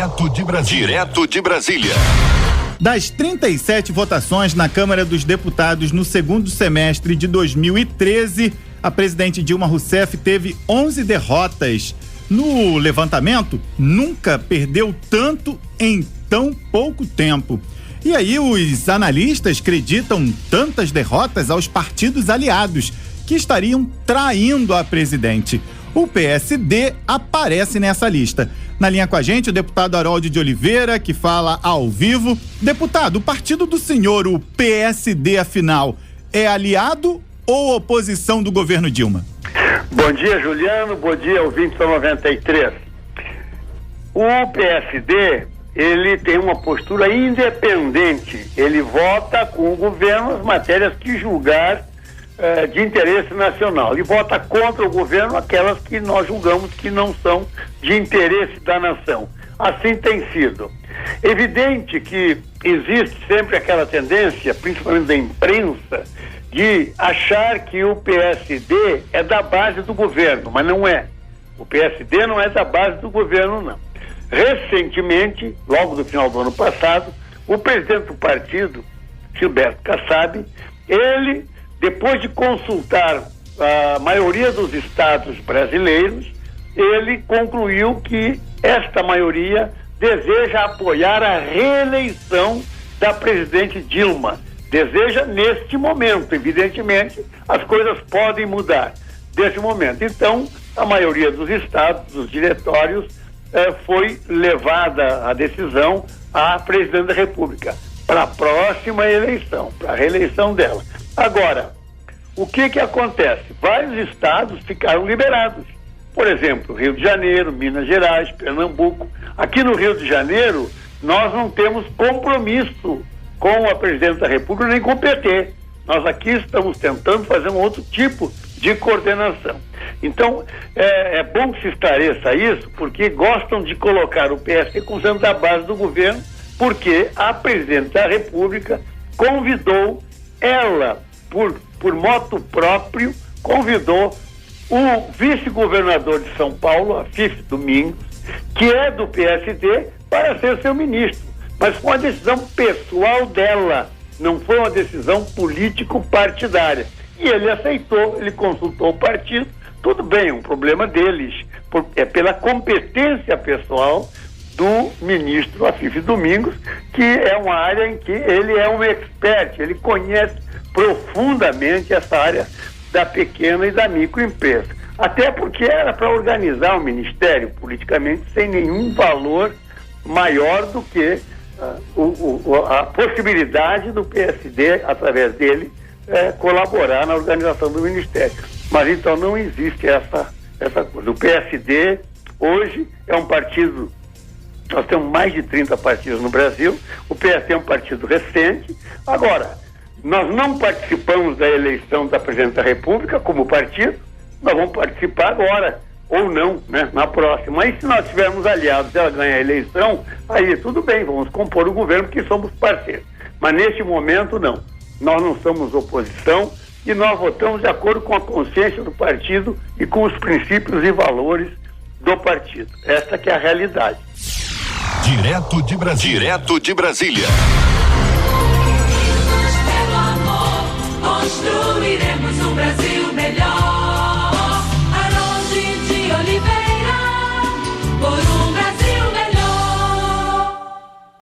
Direto de Brasília. Das 37 votações na Câmara dos Deputados no segundo semestre de 2013, a presidente Dilma Rousseff teve 11 derrotas. No levantamento, nunca perdeu tanto em tão pouco tempo. E aí os analistas acreditam tantas derrotas aos partidos aliados, que estariam traindo a presidente. O PSD aparece nessa lista. Na linha com a gente, o deputado Harold de Oliveira, que fala ao vivo. Deputado, o partido do senhor, o PSD, afinal, é aliado ou oposição do governo Dilma? Bom dia, Juliano. Bom dia, ouvintes da 93. O PSD, ele tem uma postura independente. Ele vota com o governo as matérias que julgar de interesse nacional. Ele vota contra o governo aquelas que nós julgamos que não são de interesse da nação. Assim tem sido. Evidente que existe sempre aquela tendência, principalmente da imprensa, de achar que o PSD é da base do governo, mas não é. O PSD não é da base do governo, não. Recentemente, logo no final do ano passado, o presidente do partido, Gilberto Kassab, ele, depois de consultar a maioria dos estados brasileiros, ele concluiu que esta maioria deseja apoiar a reeleição da presidente Dilma. Deseja neste momento. Evidentemente, as coisas podem mudar neste momento. Então, a maioria dos estados, dos diretórios, foi levada a decisão à presidente da República para a próxima eleição, para a reeleição dela. Agora, o que acontece? Vários estados ficaram liberados. Por exemplo, Rio de Janeiro, Minas Gerais, Pernambuco. Aqui no Rio de Janeiro, nós não temos compromisso com a presidente da República nem com o PT. Nós aqui estamos tentando fazer um outro tipo de coordenação. Então, é bom que se esclareça isso, porque gostam de colocar o PSD como sendo da base do governo, porque a presidente da República convidou, ela, por moto próprio, convidou o vice-governador de São Paulo, Afife Domingos, que é do PSD, para ser seu ministro. Mas foi uma decisão pessoal dela, não foi uma decisão político-partidária. E ele aceitou, ele consultou o partido, tudo bem, é um problema deles, é pela competência pessoal do ministro Afife Domingos, que é uma área em que ele é um expert, ele conhece profundamente essa área da pequena e da microempresa. Até porque era para organizar o ministério politicamente sem nenhum valor maior do que a possibilidade do PSD, através dele, colaborar na organização do ministério. Mas então não existe essa coisa. O PSD hoje é um partido, nós temos mais de 30 partidos no Brasil, o PSD é um partido recente. Agora, nós não participamos da eleição da presidente da República como partido, nós vamos participar agora, ou não, né, na próxima. Aí se nós tivermos aliados e ela ganhar a eleição, aí tudo bem, vamos compor o governo porque somos parceiros. Mas neste momento não. Nós não somos oposição e nós votamos de acordo com a consciência do partido e com os princípios e valores do partido. Essa que é a realidade. Direto de Brasília. Construiremos um Brasil melhor.